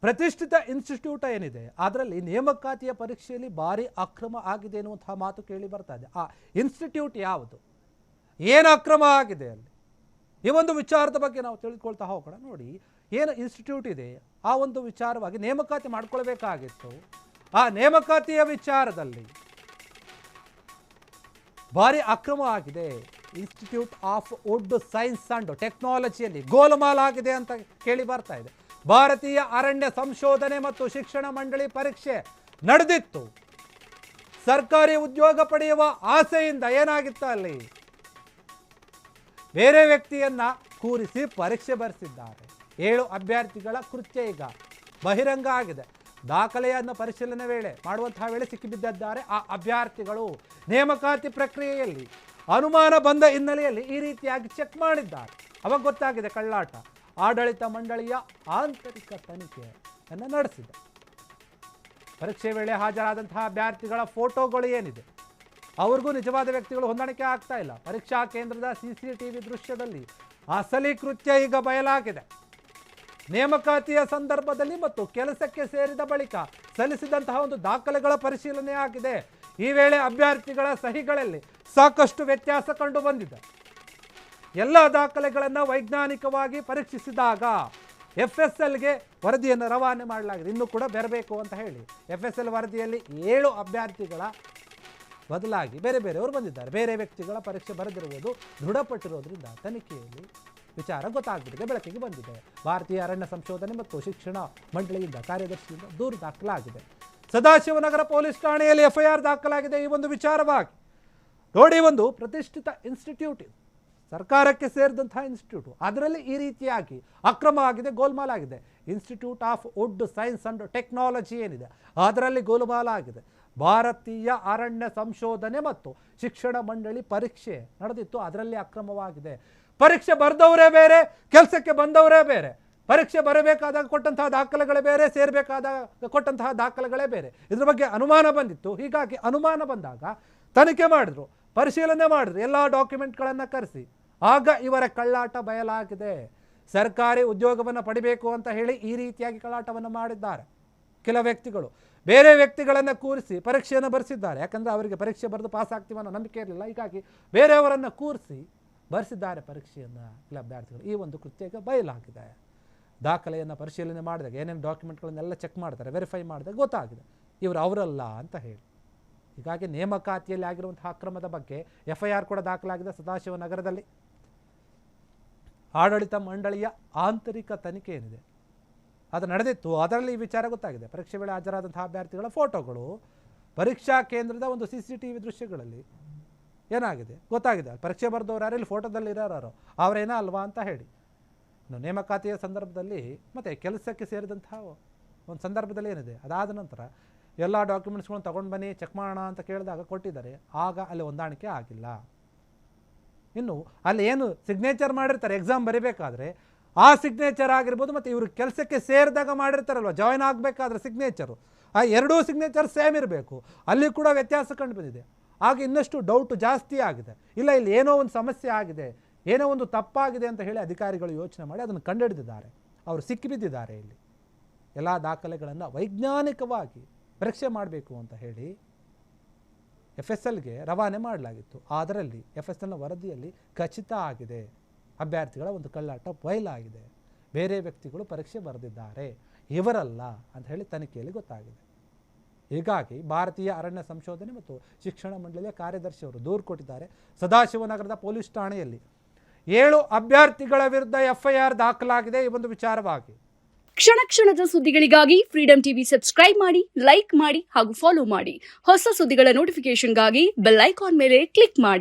ಪ್ರತಿಷ್ಠಿತ ಇನ್ಸ್ಟಿಟ್ಯೂಟ್ ಏನಿದೆ ಅದರಲ್ಲಿ ನೇಮಕಾತಿಯ ಪರೀಕ್ಷೆಯಲ್ಲಿ ಭಾರಿ ಅಕ್ರಮ ಆಗಿದೆ ಅನ್ನುವಂತಹ ಮಾತು ಕೇಳಿ ಬರ್ತಾ ಇದೆ. ಆ ಇನ್ಸ್ಟಿಟ್ಯೂಟ್ ಯಾವುದು, ಏನು ಅಕ್ರಮ ಆಗಿದೆ ಅಲ್ಲಿ, ಈ ಒಂದು ವಿಚಾರದ ಬಗ್ಗೆ ನಾವು ತಿಳಿದುಕೊಳ್ತಾ ಹೋಗೋಣ. ನೋಡಿ, ಏನು ಇನ್ಸ್ಟಿಟ್ಯೂಟ್ ಇದೆ ಆ ಒಂದು ವಿಚಾರವಾಗಿ ನೇಮಕಾತಿ ಮಾಡ್ಕೊಳ್ಬೇಕಾಗಿತ್ತು. ಆ ನೇಮಕಾತಿಯ ವಿಚಾರದಲ್ಲಿ ಭಾರಿ ಅಕ್ರಮ ಆಗಿದೆ. Institute of wood science and ಟೆಕ್ನಾಲಜಿಯಲ್ಲಿ ಗೋಲಮಾಲ್ ಆಗಿದೆ ಅಂತ ಕೇಳಿ ಬರ್ತಾ ಇದೆ. ಭಾರತೀಯ ಅರಣ್ಯ ಸಂಶೋಧನೆ ಮತ್ತು ಶಿಕ್ಷಣ ಮಂಡಳಿ ಪರೀಕ್ಷೆ ನಡೆದಿತ್ತು. ಸರ್ಕಾರಿ ಉದ್ಯೋಗ ಪಡೆಯುವ ಆಸೆಯಿಂದ ಏನಾಗಿತ್ತು, ಅಲ್ಲಿ ಬೇರೆ ವ್ಯಕ್ತಿಯನ್ನ ಕೂರಿಸಿ ಪರೀಕ್ಷೆ ಬರೆಸಿದ್ದಾರೆ. 7 ಅಭ್ಯರ್ಥಿಗಳ ಕೃತ್ಯ ಈಗ ಬಹಿರಂಗ ಆಗಿದೆ. ದಾಖಲೆಯನ್ನು ಪರಿಶೀಲನೆ ಮಾಡುವಂತಹ ವೇಳೆ ಸಿಕ್ಕಿಬಿದ್ದಿದ್ದಾರೆ ಆ ಅಭ್ಯರ್ಥಿಗಳು. ನೇಮಕಾತಿ ಪ್ರಕ್ರಿಯೆಯಲ್ಲಿ ಅನುಮಾನ ಬಂದ ಹಿನ್ನೆಲೆಯಲ್ಲಿ ಈ ರೀತಿಯಾಗಿ ಚೆಕ್ ಮಾಡಿದ್ದಾರೆ. ಅವಾಗ ಗೊತ್ತಾಗಿದೆ ಕಳ್ಳಾಟ. ಆಡಳಿತ ಮಂಡಳಿಯ ಆಂತರಿಕ ತನಿಖೆಯನ್ನು ನಡೆಸಿದೆ. ಪರೀಕ್ಷೆ ವೇಳೆ ಹಾಜರಾದಂತಹ ಅಭ್ಯರ್ಥಿಗಳ ಫೋಟೋಗಳು ಏನಿದೆ, ಅವ್ರಿಗೂ ನಿಜವಾದ ವ್ಯಕ್ತಿಗಳು ಹೊಂದಾಣಿಕೆ ಆಗ್ತಾ ಇಲ್ಲ. ಪರೀಕ್ಷಾ ಕೇಂದ್ರದ CCTV ದೃಶ್ಯದಲ್ಲಿ ಅಸಲಿ ಕೃತ್ಯ ಈಗ ಬಯಲಾಗಿದೆ. ನೇಮಕಾತಿಯ ಸಂದರ್ಭದಲ್ಲಿ ಮತ್ತು ಕೆಲಸಕ್ಕೆ ಸೇರಿದ ಬಳಿಕ ಸಲ್ಲಿಸಿದಂತಹ ಒಂದು ದಾಖಲೆಗಳ ಪರಿಶೀಲನೆ ಆಗಿದೆ. ಈ ವೇಳೆ ಅಭ್ಯರ್ಥಿಗಳ ಸಹಿಗಳಲ್ಲಿ ಸಾಕಷ್ಟು ವ್ಯತ್ಯಾಸ ಕಂಡು ಬಂದಿದೆ. ಎಲ್ಲ ದಾಖಲೆಗಳನ್ನು ವೈಜ್ಞಾನಿಕವಾಗಿ ಪರೀಕ್ಷಿಸಿದಾಗ FSLಗೆ ವರದಿಯನ್ನು ರವಾನೆ ಮಾಡಲಾಗಿದೆ. ಇನ್ನೂ ಕೂಡ ಬರಬೇಕು ಅಂತ ಹೇಳಿ FSL ವರದಿಯಲ್ಲಿ 7 ಅಭ್ಯರ್ಥಿಗಳ ಬದಲಾಗಿ ಬೇರೆಯವರು ಬಂದಿದ್ದಾರೆ. ಬೇರೆ ವ್ಯಕ್ತಿಗಳ ಪರೀಕ್ಷೆ ಬರೆದಿರುವುದು ದೃಢಪಟ್ಟಿರೋದ್ರಿಂದ ತನಿಖೆಯಲ್ಲಿ ವಿಚಾರ ಗೊತ್ತಾಗ್ಬಿಟ್ಟಿದೆ, ಬೆಳಕಿಗೆ ಬಂದಿದೆ. ಭಾರತೀಯ ಅರಣ್ಯ ಸಂಶೋಧನೆ ಮತ್ತು ಶಿಕ್ಷಣ ಮಂಡಳಿಯಿಂದ ಕಾರ್ಯದರ್ಶಿಯಿಂದ ದೂರು ದಾಖಲಾಗಿದೆ. ಸದಾಶಿವನಗರ ಪೊಲೀಸ್ ಠಾಣೆಯಲ್ಲಿ FIR ದಾಖಲಾಗಿದೆ ಈ ಒಂದು ವಿಚಾರವಾಗಿ. ನೋಡಿ, ಒಂದು ಪ್ರತಿಷ್ಠಿತ ಇನ್ಸ್ಟಿಟ್ಯೂಟ್ ಇದು, ಸರ್ಕಾರಕ್ಕೆ ಸೇರಿದಂತಹ ಇನ್ಸ್ಟಿಟ್ಯೂಟ್, ಅದರಲ್ಲಿ ಈ ರೀತಿಯಾಗಿ ಅಕ್ರಮ ಆಗಿದೆ, ಗೋಲ್ಮಾಲ್ ಆಗಿದೆ. Institute of wood science and technology ಏನಿದೆ ಅದರಲ್ಲಿ ಗೋಲ್ಮಾಲ್ ಆಗಿದೆ. ಭಾರತೀಯ ಅರಣ್ಯ ಸಂಶೋಧನೆ ಮತ್ತು ಶಿಕ್ಷಣ ಮಂಡಳಿ ಪರೀಕ್ಷೆ ನಡೆದಿತ್ತು, ಅದರಲ್ಲಿ ಅಕ್ರಮವಾಗಿದೆ. ಪರೀಕ್ಷೆ ಬರೆದವರೇ ಬೇರೆ, ಕೆಲಸಕ್ಕೆ ಬಂದವರೇ ಬೇರೆ. ಪರೀಕ್ಷೆ ಬರಬೇಕಾದಾಗ ಕೊಟ್ಟಂತಹ ದಾಖಲೆಗಳೇ ಬೇರೆ, ಸೇರಬೇಕಾದಾಗ ಕೊಟ್ಟಂತಹ ದಾಖಲೆಗಳೇ ಬೇರೆ. ಇದ್ರ ಬಗ್ಗೆ ಅನುಮಾನ ಬಂದಿತ್ತು. ಹೀಗಾಗಿ ಅನುಮಾನ ಬಂದಾಗ ತನಿಖೆ ಮಾಡಿದ್ರು, ಪರಿಶೀಲನೆ ಮಾಡಿದ್ರು, ಎಲ್ಲ ಡಾಕ್ಯುಮೆಂಟ್ಗಳನ್ನು ಕರೆಸಿ ಆಗ ಇವರ ಕಳ್ಳಾಟ ಬಯಲಾಗಿದೆ. ಸರ್ಕಾರಿ ಉದ್ಯೋಗವನ್ನು ಪಡಿಬೇಕು ಅಂತ ಹೇಳಿ ಈ ರೀತಿಯಾಗಿ ಕಳ್ಳಾಟವನ್ನು ಮಾಡಿದ್ದಾರೆ. ಕೆಲ ವ್ಯಕ್ತಿಗಳು ಬೇರೆ ವ್ಯಕ್ತಿಗಳನ್ನು ಕೂರಿಸಿ ಪರೀಕ್ಷೆಯನ್ನು ಬರೆಸಿದ್ದಾರೆ. ಯಾಕಂದರೆ ಅವರಿಗೆ ಪರೀಕ್ಷೆ ಬರೆದು ಪಾಸ್ ಆಗ್ತೀವಿ ಅನ್ನೋ ನಂಬಿಕೆ ಇರಲಿಲ್ಲ. ಹೀಗಾಗಿ ಬೇರೆಯವರನ್ನು ಕೂರಿಸಿ ಬರೆಸಿದ್ದಾರೆ ಪರೀಕ್ಷೆಯನ್ನು ಕೆಲ ಅಭ್ಯರ್ಥಿಗಳು. ಈ ಒಂದು ಕೃತ್ಯ ಈಗ ಬಯಲಾಗಿದೆ. ದಾಖಲೆಯನ್ನು ಪರಿಶೀಲನೆ ಮಾಡಿದಾಗ ಏನೇನು ಡಾಕ್ಯುಮೆಂಟ್ಗಳನ್ನೆಲ್ಲ ಚೆಕ್ ಮಾಡ್ತಾರೆ, ವೆರಿಫೈ ಮಾಡಿದಾಗ ಗೊತ್ತಾಗಿದೆ ಇವರು ಅವರಲ್ಲ ಅಂತ ಹೇಳಿ. ಹೀಗಾಗಿ ನೇಮಕಾತಿಯಲ್ಲಿ ಆಗಿರುವಂತಹ ಅಕ್ರಮದ ಬಗ್ಗೆ FIR ಕೂಡ ದಾಖಲಾಗಿದೆ. ಸದಾಶಿವನಗರದಲ್ಲಿ ಆಡಳಿತ ಮಂಡಳಿಯ ಆಂತರಿಕ ತನಿಖೆ ಏನಿದೆ ಅದು ನಡೆದಿತ್ತು, ಅದರಲ್ಲಿ ಈ ವಿಚಾರ ಗೊತ್ತಾಗಿದೆ. ಪರೀಕ್ಷೆ ವೇಳೆ ಹಾಜರಾದಂತಹ ಅಭ್ಯರ್ಥಿಗಳ ಫೋಟೋಗಳು ಪರೀಕ್ಷಾ ಕೇಂದ್ರದ ಒಂದು CCTV ದೃಶ್ಯಗಳಲ್ಲಿ ಏನಾಗಿದೆ ಗೊತ್ತಾಗಿದೆ. ಪರೀಕ್ಷೆ ಬರೆದವ್ರು ಯಾರು, ಇಲ್ಲಿ ಫೋಟೋದಲ್ಲಿ ಇರೋರು ಅವರೇನೋ ಅಲ್ವಾ ಅಂತ ಹೇಳಿ. ಇನ್ನು ನೇಮಕಾತಿಯ ಸಂದರ್ಭದಲ್ಲಿ ಮತ್ತು ಕೆಲಸಕ್ಕೆ ಸೇರಿದಂತಹ ಒಂದು ಸಂದರ್ಭದಲ್ಲಿ ಏನಿದೆ, ಅದಾದ ನಂತರ ಎಲ್ಲ ಡಾಕ್ಯುಮೆಂಟ್ಸ್ಗಳನ್ನು ತೊಗೊಂಡು ಬನ್ನಿ ಚೆಕ್ ಮಾಡೋಣ ಅಂತ ಕೇಳಿದಾಗ ಕೊಟ್ಟಿದ್ದಾರೆ. ಆಗ ಅಲ್ಲಿ ಹೊಂದಾಣಿಕೆ ಆಗಿಲ್ಲ. ಇನ್ನು ಅಲ್ಲಿ ಏನು ಸಿಗ್ನೇಚರ್ ಮಾಡಿರ್ತಾರೆ ಎಕ್ಸಾಮ್ ಬರೀಬೇಕಾದ್ರೆ ಆ ಸಿಗ್ನೇಚರ್ ಆಗಿರ್ಬೋದು, ಮತ್ತು ಇವರು ಕೆಲಸಕ್ಕೆ ಸೇರಿದಾಗ ಮಾಡಿರ್ತಾರಲ್ವ ಜಾಯ್ನ್ ಆಗಬೇಕಾದ್ರೆ ಸಿಗ್ನೇಚರು, ಆ ಎರಡೂ ಸಿಗ್ನೇಚರ್ ಸೇಮ್ ಇರಬೇಕು. ಅಲ್ಲಿ ಕೂಡ ವ್ಯತ್ಯಾಸ ಕಂಡು ಬಂದಿದೆ. ಆಗ ಇನ್ನಷ್ಟು ಡೌಟ್ ಜಾಸ್ತಿ ಆಗಿದೆ. ಇಲ್ಲ, ಇಲ್ಲಿ ಏನೋ ಒಂದು ಸಮಸ್ಯೆ ಆಗಿದೆ, ಏನೋ ಒಂದು ತಪ್ಪಾಗಿದೆ ಅಂತ ಹೇಳಿ ಅಧಿಕಾರಿಗಳು ಯೋಚನೆ ಮಾಡಿ ಅದನ್ನು ಕಂಡುಹಿಡಿದಿದ್ದಾರೆ. ಅವರು ಸಿಕ್ಕಿಬಿದ್ದಿದ್ದಾರೆ. ಇಲ್ಲಿ ಎಲ್ಲ ದಾಖಲೆಗಳನ್ನು ವೈಜ್ಞಾನಿಕವಾಗಿ ಪರೀಕ್ಷೆ ಮಾಡಬೇಕು ಅಂತ ಹೇಳಿ FSLಗೆ ರವಾನೆ ಮಾಡಲಾಗಿತ್ತು. ಅದರಲ್ಲಿ FSLನ ವರದಿಯಲ್ಲಿ ಖಚಿತ ಆಗಿದೆ, ಅಭ್ಯರ್ಥಿಗಳ ಒಂದು ಕಳ್ಳಾಟ ಬಯಲಾಗಿದೆ, ಬೇರೆ ವ್ಯಕ್ತಿಗಳು ಪರೀಕ್ಷೆ ಬರೆದಿದ್ದಾರೆ, ಇವರಲ್ಲ ಅಂತ ಹೇಳಿ ತನಿಖೆಯಲ್ಲಿ ಗೊತ್ತಾಗಿದೆ. ಹೀಗಾಗಿ ಭಾರತೀಯ ಅರಣ್ಯ ಸಂಶೋಧನೆ ಮತ್ತು ಶಿಕ್ಷಣ ಮಂಡಳಿಯ ಕಾರ್ಯದರ್ಶಿಯವರು ದೂರು ಕೊಟ್ಟಿದ್ದಾರೆ. ಸದಾಶಿವನಗರದ ಪೊಲೀಸ್ ಠಾಣೆಯಲ್ಲಿ 7 ಅಭ್ಯರ್ಥಿಗಳ ವಿರುದ್ಧ FIR ದಾಖಲಾಗಿದೆ ಈ ಒಂದು ವಿಚಾರವಾಗಿ. ಕ್ಷಣ ಕ್ಷಣದ ಸುದ್ದಿಗಳಿಗಾಗಿ ಫ್ರೀಡಂ ಟಿವಿ ಸಬ್ಸ್ಕ್ರೈಬ್ ಮಾಡಿ, ಲೈಕ್ ಮಾಡಿ ಹಾಗೂ ಫಾಲೋ ಮಾಡಿ. ಹೊಸ ಸುದ್ದಿಗಳ ನೋಟಿಫಿಕೇಶನ್ಗಾಗಿ ಬೆಲ್ ಐಕಾನ್ ಮೇಲೆ ಕ್ಲಿಕ್ ಮಾಡಿ.